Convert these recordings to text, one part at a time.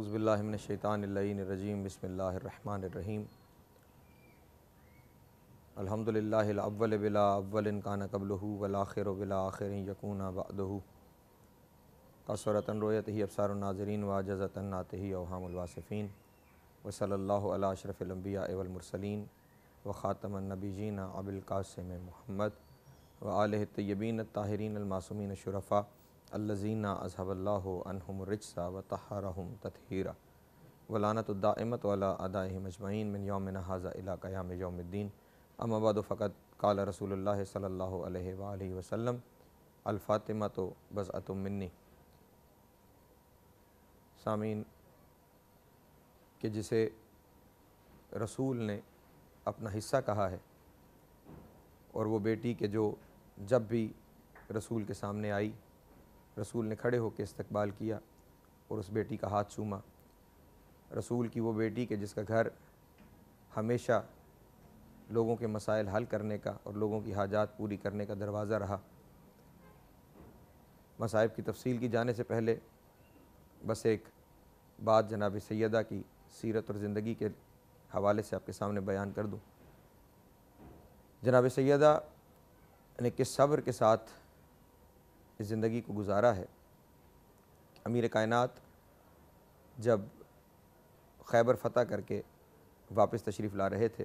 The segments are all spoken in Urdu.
اعوذ باللہ من الشیطان اللعین الرجیم بسم اللہ الرحمن الرحیم الحمدللہ الاول بلا اول کان قبلہ والآخر بلا آخر یکون بعدہ قصرۃ رؤیتہ ابصار الناظرین وعجزت عن نعتہ اوہام الواصفین وصلی اللہ علی اشرف الانبیاء والمرسلین وخاتم النبیین ابی القاسم محمد وآلہ الطیبین الطاہرین المعصومین الشرفاء الذین اذھب اللہ عنہم الرجس وطہرہم تطہیرا ولعنۃ الدائمۃ علی اعدائہم اجمعین من یومنا ھذا الی قیام یوم الدین اما بعد فقد قال رسول اللہ صلی اللہ علیہ وآلہ وسلم الفاطمۃ بضعۃ منی۔ سامعین، کہ جسے رسول نے اپنا حصہ کہا ہے، اور وہ بیٹی کہ جو جب بھی رسول کے سامنے آئی رسول نے کھڑے ہو کے استقبال کیا اور اس بیٹی کا ہاتھ چوما، رسول کی وہ بیٹی کہ جس کا گھر ہمیشہ لوگوں کے مسائل حل کرنے کا اور لوگوں کی حاجات پوری کرنے کا دروازہ رہا۔ مصائب کی تفصیل کی جانے سے پہلے بس ایک بات جناب سیدہ کی سیرت اور زندگی کے حوالے سے آپ کے سامنے بیان کر دوں۔ جناب سیدہ نے کس صبر کے ساتھ اس زندگی کو گزارا ہے۔ امیر کائنات جب خیبر فتح کر کے واپس تشریف لا رہے تھے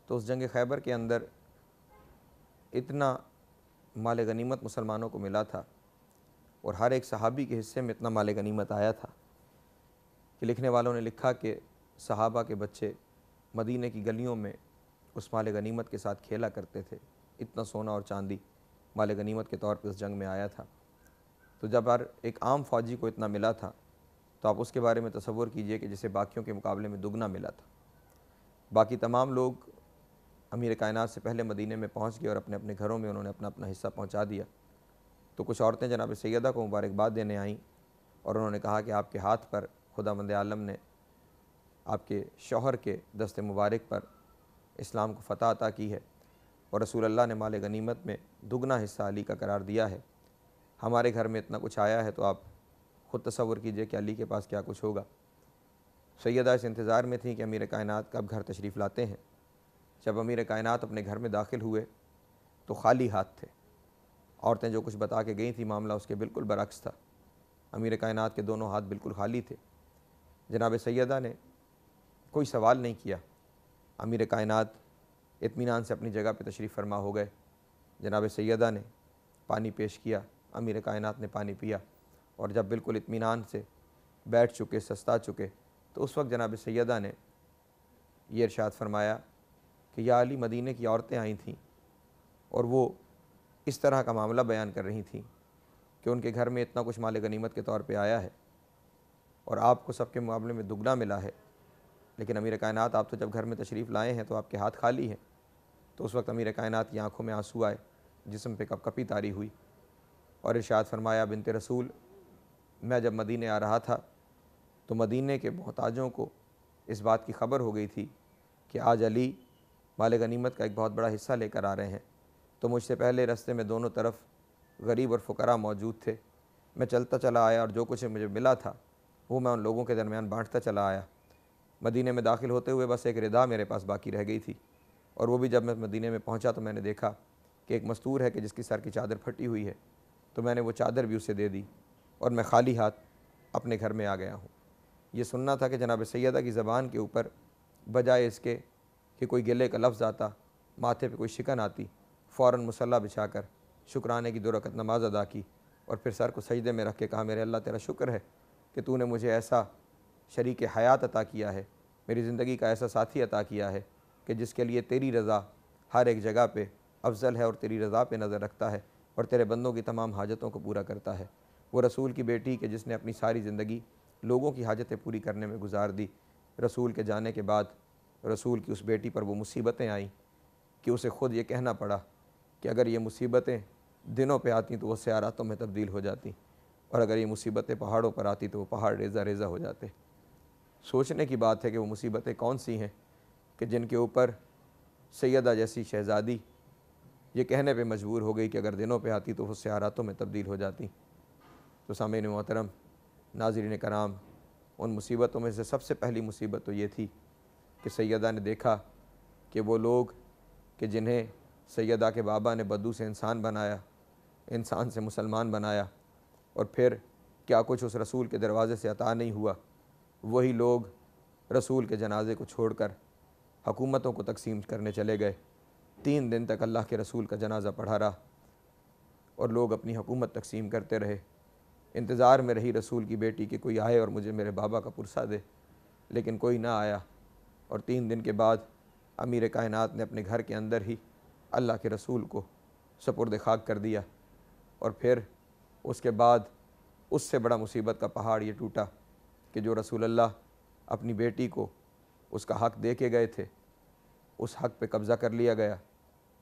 تو اس جنگ خیبر کے اندر اتنا مال غنیمت مسلمانوں کو ملا تھا اور ہر ایک صحابی کے حصے میں اتنا مال غنیمت آیا تھا کہ لکھنے والوں نے لکھا کہ صحابہ کے بچے مدینہ کی گلیوں میں اس مال غنیمت کے ساتھ کھیلا کرتے تھے۔ اتنا سونا اور چاندی مال غنیمت کے طور پہ اس جنگ میں آیا تھا۔ تو جب ہر ایک عام فوجی کو اتنا ملا تھا تو آپ اس کے بارے میں تصور کیجئے کہ جسے باقیوں کے مقابلے میں دگنا ملا تھا۔ باقی تمام لوگ امیر کائنات سے پہلے مدینے میں پہنچ گئے اور اپنے اپنے گھروں میں انہوں نے اپنا اپنا حصہ پہنچا دیا۔ تو کچھ عورتیں جناب سیدہ کو مبارکباد دینے آئیں اور انہوں نے کہا کہ آپ کے ہاتھ پر خداوند عالم نے آپ کے شوہر کے دست مبارک پر اسلام کو فتح عطا کی ہے اور رسول اللہ نے مال غنیمت میں دگنا حصہ علی کا قرار دیا ہے۔ ہمارے گھر میں اتنا کچھ آیا ہے تو آپ خود تصور کیجئے کہ علی کے پاس کیا کچھ ہوگا۔ سیدہ اس انتظار میں تھیں کہ امیر کائنات کب گھر تشریف لاتے ہیں۔ جب امیر کائنات اپنے گھر میں داخل ہوئے تو خالی ہاتھ تھے۔ عورتیں جو کچھ بتا کے گئی تھیں معاملہ اس کے بالکل برعکس تھا۔ امیر کائنات کے دونوں ہاتھ بالکل خالی تھے۔ جناب سیدہ نے کوئی سوال نہیں کیا۔ امیر کائنات اطمینان سے اپنی جگہ پہ تشریف فرما ہو گئے۔ جناب سیدہ نے پانی پیش کیا، امیر کائنات نے پانی پیا اور جب بالکل اطمینان سے بیٹھ چکے، سستا چکے، تو اس وقت جناب سیدہ نے یہ ارشاد فرمایا کہ یا علی، مدینہ کی عورتیں آئی تھیں اور وہ اس طرح کا معاملہ بیان کر رہی تھیں کہ ان کے گھر میں اتنا کچھ مال غنیمت کے طور پہ آیا ہے اور آپ کو سب کے مقابلے میں دگنا ملا ہے، لیکن امیر کائنات آپ تو جب گھر میں تشریف لائے ہیں تو آپ کے ہاتھ خالی ہیں۔ تو اس وقت امیر کائنات کی آنکھوں میں آنسو آئے، جسم پہ کپ کپی طاری ہوئی اور ارشاد فرمایا، بنت رسول، میں جب مدینے آ رہا تھا تو مدینے کے محتاجوں کو اس بات کی خبر ہو گئی تھی کہ آج علی مال غنیمت کا ایک بہت بڑا حصہ لے کر آ رہے ہیں۔ تو مجھ سے پہلے رستے میں دونوں طرف غریب اور فقراء موجود تھے۔ میں چلتا چلا آیا اور جو کچھ مجھے ملا تھا وہ میں ان لوگوں کے درمیان بانٹتا چلا آیا۔ مدینے میں داخل ہوتے ہوئے بس ایک ردا میرے پاس باقی رہ گئی تھی، اور وہ بھی جب میں مدینے میں پہنچا تو میں نے دیکھا کہ ایک مستور ہے کہ جس کی سر کی چادر پھٹی ہوئی ہے، تو میں نے وہ چادر بھی اسے دے دی اور میں خالی ہاتھ اپنے گھر میں آ گیا ہوں۔ یہ سننا تھا کہ جناب سیدہ کی زبان کے اوپر بجائے اس کے کہ کوئی گلے کا لفظ آتا، ماتھے پہ کوئی شکن آتی، فوراً مصلی بچھا کر شکرانے کی 2 رکعت نماز ادا کی اور پھر سر کو سجدے میں رکھ کے کہا، میرے اللہ تیرا شکر ہے کہ تو نے مجھے ایسا شریک حیات عطا کیا ہے، میری زندگی کا ایسا ساتھی عطا کیا ہے کہ جس کے لیے تیری رضا ہر ایک جگہ پہ افضل ہے اور تیری رضا پہ نظر رکھتا ہے اور تیرے بندوں کی تمام حاجتوں کو پورا کرتا ہے۔ وہ رسول کی بیٹی کہ جس نے اپنی ساری زندگی لوگوں کی حاجتیں پوری کرنے میں گزار دی، رسول کے جانے کے بعد رسول کی اس بیٹی پر وہ مصیبتیں آئیں کہ اسے خود یہ کہنا پڑا کہ اگر یہ مصیبتیں دنوں پہ آتی تو وہ سیاراتوں میں تبدیل ہو جاتی، اور اگر یہ مصیبتیں پہاڑوں پر آتی تو وہ پہاڑ ریزہ ریزہ ہو جاتے۔ سوچنے کی بات ہے کہ وہ مصیبتیں کون سی ہیں کہ جن کے اوپر سیدہ جیسی شہزادی یہ کہنے پہ مجبور ہو گئی کہ اگر دنوں پہ آتی تو وہ سیاراتوں میں تبدیل ہو جاتی۔ تو سامعین محترم، ناظرین کرام، ان مصیبتوں میں سے سب سے پہلی مصیبت تو یہ تھی کہ سیدہ نے دیکھا کہ وہ لوگ کہ جنہیں سیدہ کے بابا نے بدو سے انسان بنایا، انسان سے مسلمان بنایا، اور پھر کیا کچھ اس رسول کے دروازے سے عطا نہیں ہوا، وہی لوگ رسول کے جنازے کو چھوڑ کر حکومتوں کو تقسیم کرنے چلے گئے۔ 3 دن تک اللہ کے رسول کا جنازہ پڑھا رہا اور لوگ اپنی حکومت تقسیم کرتے رہے۔ انتظار میں رہی رسول کی بیٹی کہ کوئی آئے اور مجھے میرے بابا کا پرسہ دے، لیکن کوئی نہ آیا، اور 3 دن کے بعد امیر کائنات نے اپنے گھر کے اندر ہی اللہ کے رسول کو سپرد خاک کر دیا۔ اور پھر اس کے بعد اس سے بڑا مصیبت کا پہاڑ یہ ٹوٹا کہ جو رسول اللہ اپنی بیٹی کو اس کا حق دے کے گئے تھے، اس حق پہ قبضہ کر لیا گیا،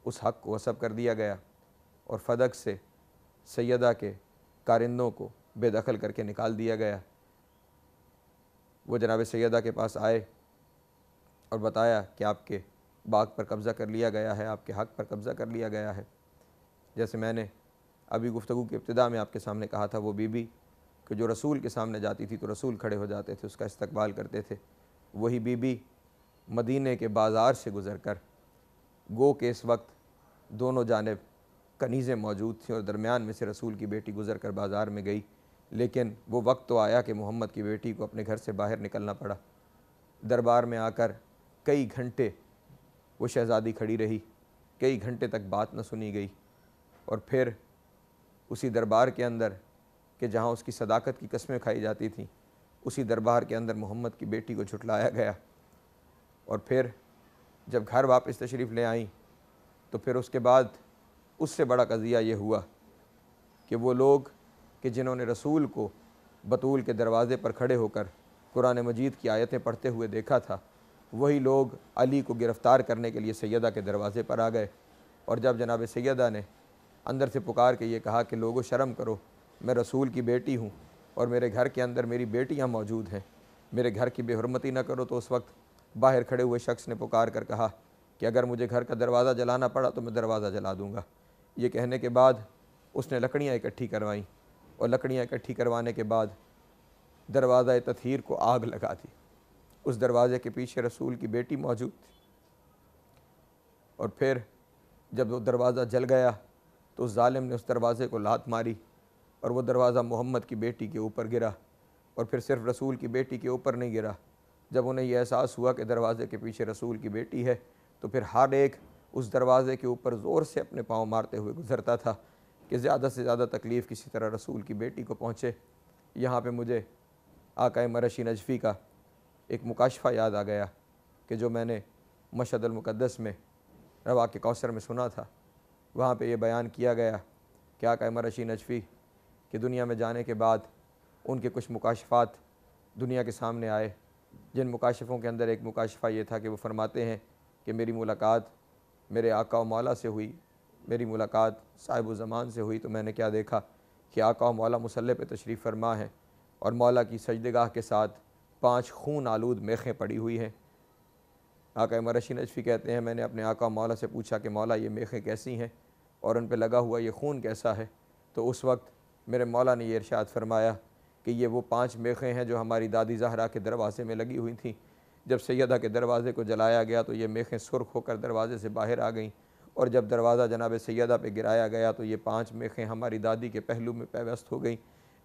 اس حق کو غصب کر دیا گیا، اور فدق سے سیدہ کے کارندوں کو بے دخل کر کے نکال دیا گیا۔ وہ جناب سیدہ کے پاس آئے اور بتایا کہ آپ کے باغ پر قبضہ کر لیا گیا ہے، آپ کے حق پر قبضہ کر لیا گیا ہے۔ جیسے میں نے ابھی گفتگو کی ابتدا میں آپ کے سامنے کہا تھا، وہ بی بی کہ جو رسول کے سامنے جاتی تھی تو رسول کھڑے ہو جاتے تھے، اس کا استقبال کرتے تھے، وہی بی بی مدینے کے بازار سے گزر کر، گو کہ اس وقت دونوں جانب کنیزیں موجود تھیں اور درمیان میں سے رسول کی بیٹی گزر کر بازار میں گئی، لیکن وہ وقت تو آیا کہ محمد کی بیٹی کو اپنے گھر سے باہر نکلنا پڑا۔ دربار میں آ کر کئی گھنٹے وہ شہزادی کھڑی رہی، کئی گھنٹے تک بات نہ سنی گئی، اور پھر اسی دربار کے اندر کہ جہاں اس کی صداقت کی قسمیں کھائی جاتی تھیں، اسی دربار کے اندر محمد کی بیٹی کو جھٹلایا گیا۔ اور پھر جب گھر واپس تشریف لے آئیں تو پھر اس کے بعد اس سے بڑا قضیہ یہ ہوا کہ وہ لوگ کہ جنہوں نے رسول کو بطول کے دروازے پر کھڑے ہو کر قرآن مجید کی آیتیں پڑھتے ہوئے دیکھا تھا، وہی لوگ علی کو گرفتار کرنے کے لیے سیدہ کے دروازے پر آ گئے۔ اور جب جناب سیدہ نے اندر سے پکار کے یہ کہا کہ لوگو شرم کرو، میں رسول کی بیٹی ہوں اور میرے گھر کے اندر میری بیٹیاں موجود ہیں، میرے گھر کی بے حرمتی نہ کرو، تو اس وقت باہر کھڑے ہوئے شخص نے پکار کر کہا کہ اگر مجھے گھر کا دروازہ جلانا پڑا تو میں دروازہ جلا دوں گا۔ یہ کہنے کے بعد اس نے لکڑیاں اکٹھی کروائیں، اور لکڑیاں اکٹھی کروانے کے بعد دروازہ تطہیر کو آگ لگا دی۔ اس دروازے کے پیچھے رسول کی بیٹی موجود تھی، اور پھر جب وہ دروازہ جل گیا تو اس ظالم نے اس دروازے کو لات ماری، اور وہ دروازہ محمد کی بیٹی کے اوپر گرا، اور پھر صرف رسول کی بیٹی کے اوپر نہیں گرا۔ جب انہیں یہ احساس ہوا کہ دروازے کے پیچھے رسول کی بیٹی ہے تو پھر ہر ایک اس دروازے کے اوپر زور سے اپنے پاؤں مارتے ہوئے گزرتا تھا کہ زیادہ سے زیادہ تکلیف کسی طرح رسول کی بیٹی کو پہنچے۔ یہاں پہ مجھے آقا مرشی نجفی کا ایک مکاشفہ یاد آ گیا کہ جو میں نے مشہد المقدس میں رواق کوثر میں سنا تھا۔ وہاں پہ یہ بیان کیا گیا کہ آقا مرشی نجفی کہ دنیا میں جانے کے بعد ان کے کچھ مکاشفات دنیا کے سامنے آئے، جن مکاشفوں کے اندر ایک مکاشفہ یہ تھا کہ وہ فرماتے ہیں کہ میری ملاقات میرے آقا و مولا سے ہوئی، میری ملاقات صاحب و زمان سے ہوئی، تو میں نے کیا دیکھا کہ آقا و مولا مصلی پہ تشریف فرما ہیں اور مولا کی سجدگاہ کے ساتھ 5 خون آلود میخیں پڑی ہوئی ہیں۔ آقا مرشی نجفی کہتے ہیں میں نے اپنے آقا و مولا سے پوچھا کہ مولا یہ میخیں کیسی ہیں اور ان پہ لگا ہوا یہ خون کیسا ہے؟ تو اس وقت میرے مولا نے یہ ارشاد فرمایا کہ یہ وہ 5 میخیں ہیں جو ہماری دادی زہرا کے دروازے میں لگی ہوئی تھیں۔ جب سیدہ کے دروازے کو جلایا گیا تو یہ میخیں سرخ ہو کر دروازے سے باہر آ گئیں، اور جب دروازہ جناب سیدہ پہ گرایا گیا تو یہ 5 میخیں ہماری دادی کے پہلو میں پیوست ہو گئیں۔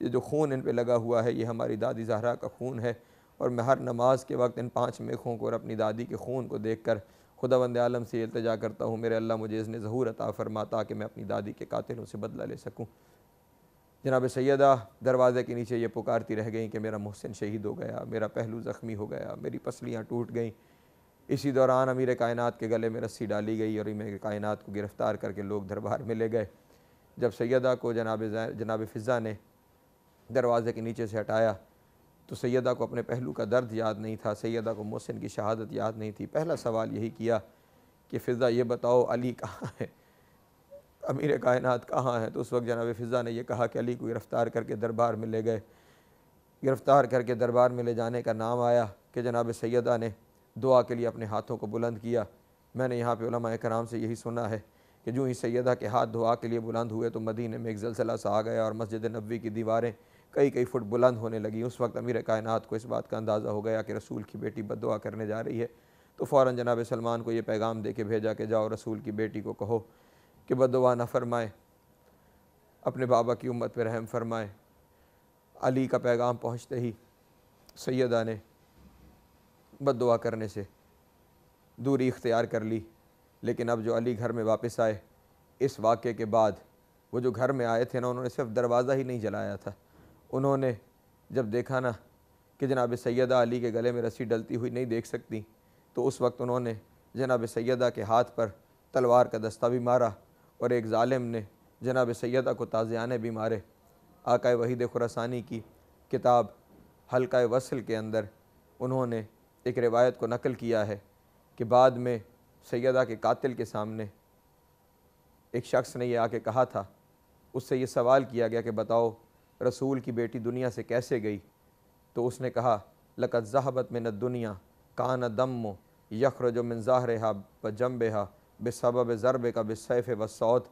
یہ جو خون ان پہ لگا ہوا ہے یہ ہماری دادی زہرا کا خون ہے، اور میں ہر نماز کے وقت ان 5 میخوں کو اور اپنی دادی کے خون کو دیکھ کر خداوند عالم سے التجا کرتا ہوں، میرے اللہ مجھے اذن ظہور عطا فرما تاکہ میں اپنی دادی کے قاتلوں سے بدلہ لے سکوں۔ جناب سیدہ دروازے کے نیچے یہ پکارتی رہ گئیں کہ میرا محسن شہید ہو گیا، میرا پہلو زخمی ہو گیا، میری پسلیاں ٹوٹ گئیں۔ اسی دوران امیر کائنات کے گلے میں رسی ڈالی گئی اور امیر کائنات کو گرفتار کر کے لوگ دربار میں لے گئے۔ جب سیدہ کو جناب فضہ نے دروازے کے نیچے سے ہٹایا تو سیدہ کو اپنے پہلو کا درد یاد نہیں تھا، سیدہ کو محسن کی شہادت یاد نہیں تھی۔ پہلا سوال یہی کیا کہ فضہ یہ بتاؤ علی کہاں ہے، امیر کائنات کہاں ہے؟ تو اس وقت جناب فضہ نے یہ کہا کہ علی کو گرفتار کر کے دربار میں لے گئے۔ گرفتار کر کے دربار میں لے جانے کا نام آیا کہ جناب سیدہ نے دعا کے لیے اپنے ہاتھوں کو بلند کیا۔ میں نے یہاں پہ علماء کرام سے یہی سنا ہے کہ جو ہی سیدہ کے ہاتھ دعا کے لیے بلند ہوئے تو مدینے میں ایک زلزلہ سا آ گیا اور مسجد نبوی کی دیواریں کئی کئی فٹ بلند ہونے لگی۔ اس وقت امیر کائنات کو اس بات کا اندازہ ہو گیا کہ رسول کی بیٹی بد دعا کرنے جا رہی ہے، تو فوراً جناب سلمان کو یہ پیغام دے کے بھیجا کہ جاؤ رسول کی بیٹی کو کہو کہ بد دعا نہ فرمائے، اپنے بابا کی امت پہ رحم فرمائے۔ علی کا پیغام پہنچتے ہی سیدہ نے بد دعا کرنے سے دوری اختیار کر لی، لیکن اب جو علی گھر میں واپس آئے اس واقعے کے بعد، وہ جو گھر میں آئے تھے نا، انہوں نے صرف دروازہ ہی نہیں جلایا تھا، انہوں نے جب دیکھا نا کہ جناب سیدہ علی کے گلے میں رسی ڈلتی ہوئی نہیں دیکھ سکتی، تو اس وقت انہوں نے جناب سیدہ کے ہاتھ پر تلوار کا دستہ بھی مارا، اور ایک ظالم نے جناب سیدہ کو تازیانے بھی مارے۔ آقا وحید خراسانی کی کتاب حلقہ وصل کے اندر انہوں نے ایک روایت کو نقل کیا ہے کہ بعد میں سیدہ کے قاتل کے سامنے ایک شخص نے یہ آ کے کہا تھا، اس سے یہ سوال کیا گیا کہ بتاؤ رسول کی بیٹی دنیا سے کیسے گئی؟ تو اس نے کہا لقد ذہبت من الدنیا کان دم یخرج من ظہرها بجنبها بسبب ضربک بالسیف والصوت،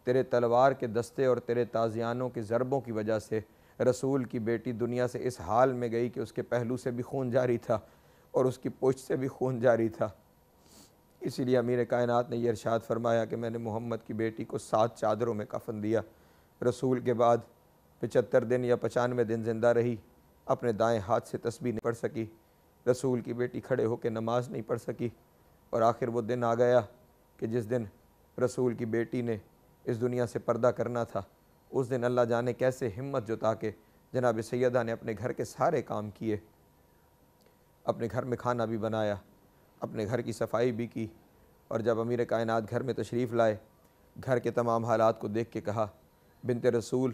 تیرے تلوار کے دستے اور تیرے تازیانوں کے ضربوں کی وجہ سے رسول کی بیٹی دنیا سے اس حال میں گئی کہ اس کے پہلو سے بھی خون جاری تھا اور اس کی پشت سے بھی خون جاری تھا۔ اسی لیے امیر کائنات نے یہ ارشاد فرمایا کہ میں نے محمد کی بیٹی کو 7 چادروں میں کفن دیا۔ رسول کے بعد 75 دن یا 95 دن زندہ رہی، اپنے دائیں ہاتھ سے تسبیح نہیں پڑھ سکی، رسول کی بیٹی کھڑے ہو کے نماز نہیں پڑھ سکی، اور آخر وہ دن آ گیا کہ جس دن رسول کی بیٹی نے اس دنیا سے پردہ کرنا تھا، اس دن اللہ جانے کیسے ہمت جتا کے جناب سیدہ نے اپنے گھر کے سارے کام کیے، اپنے گھر میں کھانا بھی بنایا، اپنے گھر کی صفائی بھی کی، اور جب امیر کائنات گھر میں تشریف لائے، گھر کے تمام حالات کو دیکھ کے کہا بنت رسول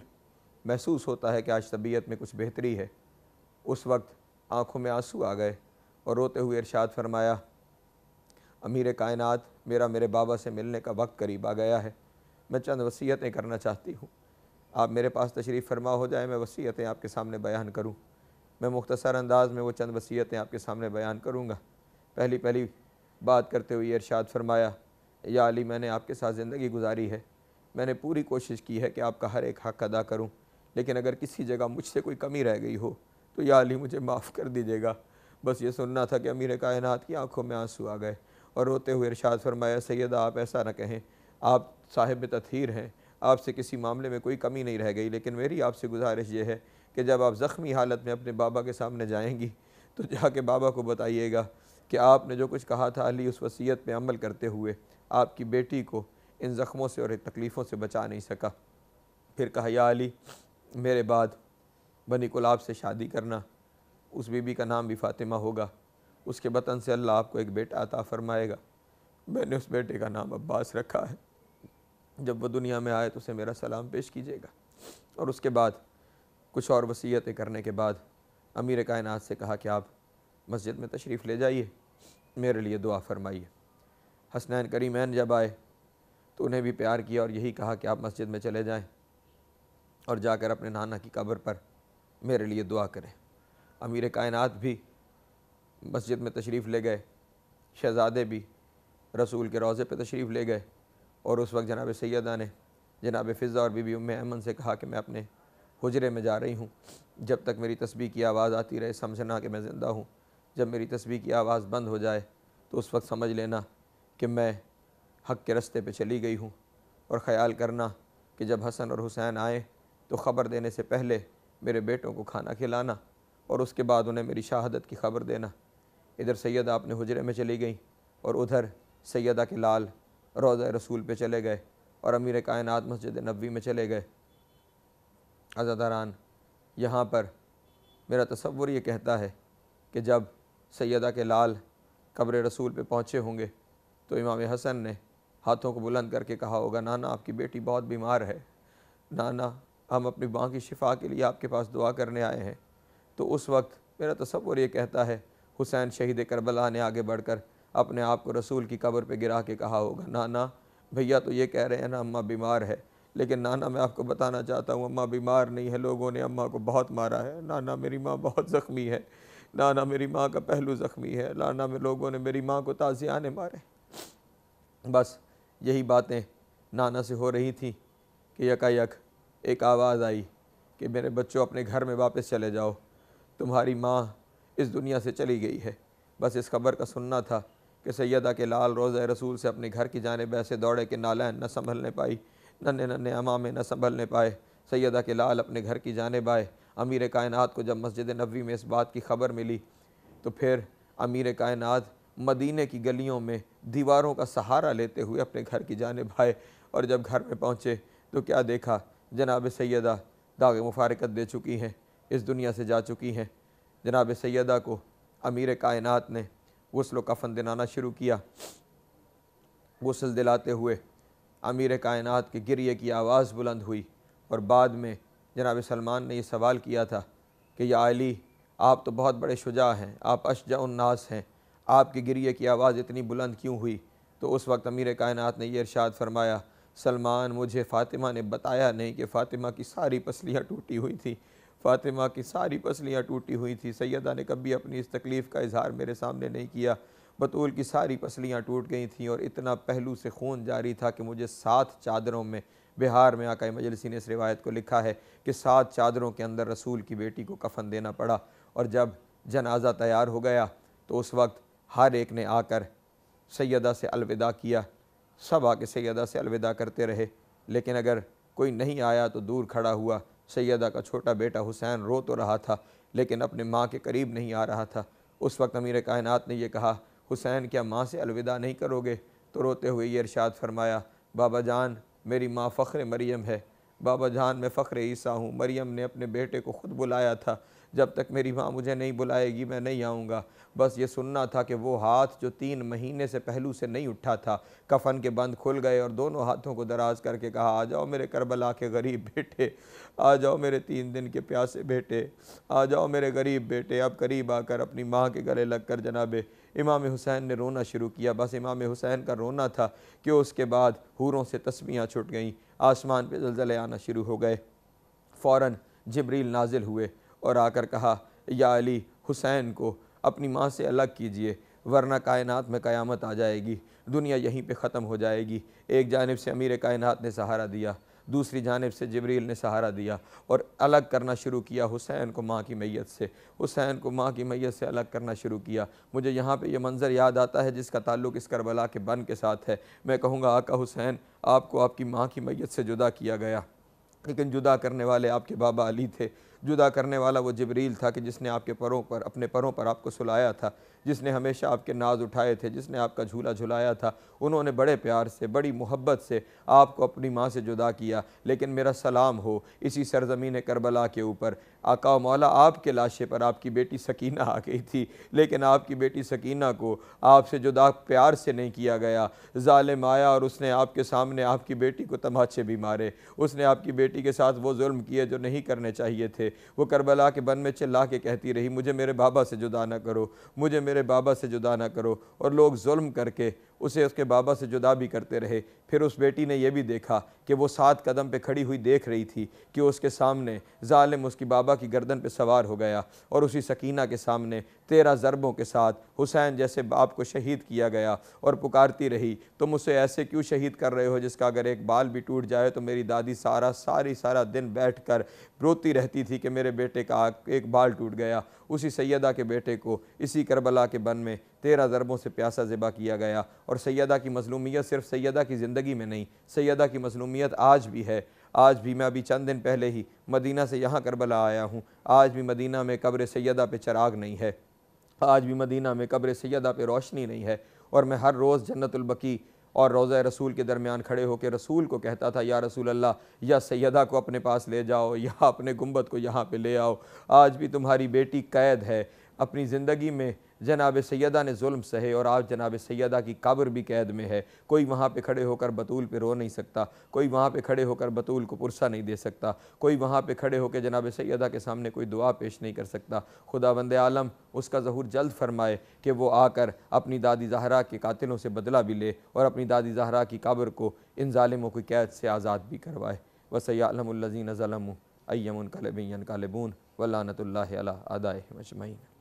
محسوس ہوتا ہے کہ آج طبیعت میں کچھ بہتری ہے۔ اس وقت آنکھوں میں آنسو آ گئے اور روتے ہوئے ارشاد فرمایا امیر کائنات میرے بابا سے ملنے کا وقت قریب آ گیا ہے، میں چند وصیتیں کرنا چاہتی ہوں، آپ میرے پاس تشریف فرما ہو جائے، میں وصیتیں آپ کے سامنے بیان کروں۔ میں مختصر انداز میں وہ چند وصیتیں آپ کے سامنے بیان کروں گا۔ پہلی بات کرتے ہوئے ارشاد فرمایا یا علی میں نے آپ کے ساتھ زندگی گزاری ہے، میں نے پوری کوشش کی ہے کہ آپ کا ہر ایک حق ادا کروں، لیکن اگر کسی جگہ مجھ سے کوئی کمی رہ گئی ہو تو یا علی مجھے معاف کر دیجیے گا۔ بس یہ سننا تھا کہ امیر کائنات کی آنکھوں میں آنسو آ گئے اور روتے ہوئے ارشاد فرمایا سیدہ آپ ایسا نہ کہیں، آپ صاحب تطہیر ہیں، آپ سے کسی معاملے میں کوئی کمی نہیں رہ گئی، لیکن میری آپ سے گزارش یہ ہے کہ جب آپ زخمی حالت میں اپنے بابا کے سامنے جائیں گی تو جا کے بابا کو بتائیے گا کہ آپ نے جو کچھ کہا تھا علی اس وصیت پہ عمل کرتے ہوئے آپ کی بیٹی کو ان زخموں سے اور تکلیفوں سے بچا نہیں سکا۔ پھر کہا یا علی میرے بعد بنی کلاب سے شادی کرنا، اس بی بی کا نام بھی فاطمہ ہوگا، اس کے بطن سے اللہ آپ کو ایک بیٹا عطا فرمائے گا، میں نے اس بیٹے کا نام عباس رکھا ہے، جب وہ دنیا میں آئے تو اسے میرا سلام پیش کیجیے گا۔ اور اس کے بعد کچھ اور وصیتیں کرنے کے بعد امیر کائنات سے کہا کہ آپ مسجد میں تشریف لے جائیے، میرے لیے دعا فرمائیے۔ حسنین کریمین جب آئے تو انہیں بھی پیار کیا اور یہی کہا کہ آپ مسجد میں چلے جائیں اور جا کر اپنے نانا کی قبر پر میرے لیے دعا کریں۔ امیر کائنات بھی مسجد میں تشریف لے گئے، شہزادے بھی رسول کے روضے پہ تشریف لے گئے، اور اس وقت جناب سیدہ نے جناب فضہ اور بی بی ام ایمن سے کہا کہ میں اپنے حجرے میں جا رہی ہوں، جب تک میری تسبیح کی آواز آتی رہے سمجھنا کہ میں زندہ ہوں، جب میری تسبیح کی آواز بند ہو جائے تو اس وقت سمجھ لینا کہ میں حق کے رستے پہ چلی گئی ہوں، اور خیال کرنا کہ جب حسن اور حسین آئیں تو خبر دینے سے پہلے میرے بیٹوں کو کھانا کھلانا اور اس کے بعد انہیں میری شہادت کی خبر دینا۔ ادھر سیدہ اپنے حجرے میں چلی گئیں اور ادھر سیدہ کے لال روضہ رسول پہ چلے گئے اور امیر کائنات مسجد نبوی میں چلے گئے۔ عزاداران، یہاں پر میرا تصور یہ کہتا ہے کہ جب سیدہ کے لال قبر رسول پہ پہنچے ہوں گے تو امام حسن نے ہاتھوں کو بلند کر کے کہا ہوگا نانا آپ کی بیٹی بہت بیمار ہے، نانا ہم اپنی ماں کی شفا کے لیے آپ کے پاس دعا کرنے آئے ہیں۔ تو اس وقت میرا تصور یہ کہتا ہے حسین شہید کربلا نے آگے بڑھ کر اپنے آپ کو رسول کی قبر پہ گرا کے کہا ہوگا نانا بھیا تو یہ کہہ رہے ہیں نا اماں بیمار ہے، لیکن نانا میں آپ کو بتانا چاہتا ہوں اماں بیمار نہیں ہے، لوگوں نے اماں کو بہت مارا ہے، نانا میری ماں بہت زخمی ہے، نانا میری ماں کا پہلو زخمی ہے، نانا میں لوگوں نے میری ماں کو تازیانے مارے۔ بس یہی باتیں نانا سے ہو رہی تھیں کہ یکا یک ایک آواز آئی کہ میرے بچوں اپنے گھر میں واپس چلے جاؤ، تمہاری ماں اس دنیا سے چلی گئی ہے۔ بس اس خبر کا سننا تھا کہ سیدہ کے لال روضہ رسول سے اپنے گھر کی جانب ایسے دوڑے کہ نالین نہ سنبھلنے پائی، ننھے ننھے امامے نہ سنبھلنے پائے۔ سیدہ کے لال اپنے گھر کی جانب آئے۔ امیر کائنات کو جب مسجد نبوی میں اس بات کی خبر ملی تو پھر امیر کائنات مدینے کی گلیوں میں دیواروں کا سہارا لیتے ہوئے اپنے گھر کی جانب آئے، اور جب گھر میں پہنچے تو کیا دیکھا، جناب سیدہ داغ مفارقت دے چکی ہیں، اس دنیا سے جا چکی ہیں۔ جناب سیدہ کو امیر کائنات نے غسل و کفن دلانا شروع کیا۔ غسل دلاتے ہوئے امیر کائنات کے گریے کی آواز بلند ہوئی، اور بعد میں جناب سلمان نے یہ سوال کیا تھا کہ یا علی، آپ تو بہت بڑے شجاع ہیں، آپ اشجع الناس ہیں، آپ کی گریے کی آواز اتنی بلند کیوں ہوئی؟ تو اس وقت امیر کائنات نے یہ ارشاد فرمایا، سلمان، مجھے فاطمہ نے بتایا نہیں کہ فاطمہ کی ساری پسلیاں ٹوٹی ہوئی تھیں، فاطمہ کی ساری پسلیاں ٹوٹی ہوئی تھیں۔ سیدہ نے کبھی اپنی اس تکلیف کا اظہار میرے سامنے نہیں کیا۔ بطول کی ساری پسلیاں ٹوٹ گئی تھیں اور اتنا پہلو سے خون جاری تھا کہ مجھے 7 چادروں میں، بہار میں آقا مجلسی نے اس روایت کو لکھا ہے کہ 7 چادروں کے اندر رسول کی بیٹی کو کفن دینا پڑا۔ اور جب جنازہ تیار ہو گیا تو اس وقت ہر ایک نے آ کر سیدہ سے الوداع کیا، سب آ کے سیدہ سے الوداع کرتے رہے، لیکن اگر کوئی نہیں آیا تو دور کھڑا ہوا۔ سیدہ کا چھوٹا بیٹا حسین رو تو رہا تھا لیکن اپنے ماں کے قریب نہیں آ رہا تھا۔ اس وقت امیر کائنات نے یہ کہا، حسین کیا ماں سے الوداع نہیں کرو گے؟ تو روتے ہوئے یہ ارشاد فرمایا، بابا جان، میری ماں فخر مریم ہے، بابا جان میں فخر عیسیٰ ہوں۔ مریم نے اپنے بیٹے کو خود بلایا تھا، جب تک میری ماں مجھے نہیں بلائے گی میں نہیں آؤں گا۔ بس یہ سننا تھا کہ وہ ہاتھ جو 3 مہینے سے پہلو سے نہیں اٹھا تھا، کفن کے بند کھل گئے اور دونوں ہاتھوں کو دراز کر کے کہا، آ جاؤ میرے کربلا کے غریب بیٹے، آ جاؤ میرے 3 دن کے پیاسے بیٹے، آ جاؤ میرے غریب بیٹے۔ اب قریب آ کر اپنی ماں کے گلے لگ کر جناب امام حسین نے رونا شروع کیا۔ بس امام حسین کا رونا تھا کہ اس کے بعد حوروں سے تسبیحاں چھٹ گئیں، آسمان پہ زلزلے آنا شروع ہو گئے۔ فوراً جبریل نازل ہوئے اور آ کر کہا، یا علی، حسین کو اپنی ماں سے الگ کیجئے ورنہ کائنات میں قیامت آ جائے گی، دنیا یہیں پہ ختم ہو جائے گی۔ ایک جانب سے امیر کائنات نے سہارا دیا، دوسری جانب سے جبریل نے سہارا دیا اور الگ کرنا شروع کیا حسین کو ماں کی میت سے، حسین کو ماں کی میت سے الگ کرنا شروع کیا۔ مجھے یہاں پہ یہ منظر یاد آتا ہے جس کا تعلق اس کربلا کے بن کے ساتھ ہے۔ میں کہوں گا آقا حسین، آپ کو آپ کی ماں کی میت سے جدا کیا گیا، لیکن جدا کرنے والے آپ کے بابا علی تھے، جدا کرنے والا وہ جبریل تھا کہ جس نے آپ کے پروں پر، اپنے پروں پر آپ کو سلایا تھا، جس نے ہمیشہ آپ کے ناز اٹھائے تھے، جس نے آپ کا جھولا جھلایا تھا۔ انہوں نے بڑے پیار سے، بڑی محبت سے آپ کو اپنی ماں سے جدا کیا۔ لیکن میرا سلام ہو اسی سرزمین کربلا کے اوپر، آقا و مولا آپ کے لاشے پر آپ کی بیٹی سکینہ آ گئی تھی، لیکن آپ کی بیٹی سکینہ کو آپ سے جدا پیار سے نہیں کیا گیا۔ ظالم آیا اور اس نے آپ کے سامنے آپ کی بیٹی کو تماچے بھی مارے، اس نے آپ کی بیٹی کے ساتھ وہ ظلم کیے جو نہیں کرنے چاہیے تھے۔ وہ کربلا کے بن میں چلا کے کہتی رہی، مجھے میرے بابا سے جدا نہ کرو، مجھے میرے بابا سے جدا نہ کرو، اور لوگ ظلم کر کے اسے اس کے بابا سے جدا بھی کرتے رہے۔ پھر اس بیٹی نے یہ بھی دیکھا کہ وہ 7 قدم پہ کھڑی ہوئی دیکھ رہی تھی کہ اس کے سامنے ظالم اس کی بابا کی گردن پہ سوار ہو گیا، اور اسی سکینہ کے سامنے 13 ضربوں کے ساتھ حسین جیسے باپ کو شہید کیا گیا، اور پکارتی رہی، تم اسے ایسے کیوں شہید کر رہے ہو جس کا اگر ایک بال بھی ٹوٹ جائے تو میری دادی سارا دن بیٹھ کر روتی رہتی تھی کہ میرے بیٹے کا ایک بال ٹوٹ گیا۔ اسی سیدہ کے بیٹے کو اسی کربلا کے بن میں 13 ضربوں سے پیاسا ذبح کیا گیا۔ اور سیدہ کی مظلومیت صرف سیدہ کی زندگی میں نہیں، سیدہ کی مظلومیت آج بھی ہے۔ آج بھی، میں ابھی چند دن پہلے ہی مدینہ سے یہاں کربلا آیا ہوں، آج بھی مدینہ میں قبر سیدہ پہ چراغ نہیں ہے، آج بھی مدینہ میں قبر سیدہ پہ روشنی نہیں ہے۔ اور میں ہر روز جنت البقیع اور روضہ رسول کے درمیان کھڑے ہو کے رسول کو کہتا تھا، یا رسول اللہ، یا سیدہ کو اپنے پاس لے جاؤ، یا اپنے گنبد کو یہاں پہ لے آؤ۔ آج بھی تمہاری بیٹی قید ہے، اپنی زندگی میں جناب سیدہ نے ظلم سہے، اور آج جناب سیدہ کی قبر بھی قید میں ہے۔ کوئی وہاں پہ کھڑے ہو کر بطول پہ رو نہیں سکتا، کوئی وہاں پہ کھڑے ہو کر بطول کو پرسہ نہیں دے سکتا، کوئی وہاں پہ کھڑے ہو کے جناب سیدہ کے سامنے کوئی دعا پیش نہیں کر سکتا۔ خداوند عالم اس کا ظہور جلد فرمائے کہ وہ آ کر اپنی دادی زہرا کے قاتلوں سے بدلہ بھی لے اور اپنی دادی زہرا کی قبر کو ان ظالموں کی قید سے آزاد بھی کروائے۔ وَسَيَعْلَمُ الَّذِينَ ظَلَمُوا أَيَّ مُنقَلِبٍ يَنقَلِبُونَ وَلَعنَتُ اللَّهِ عَلَىٰ أَعْدَائِهِمْ أَجْمَعِينَ۔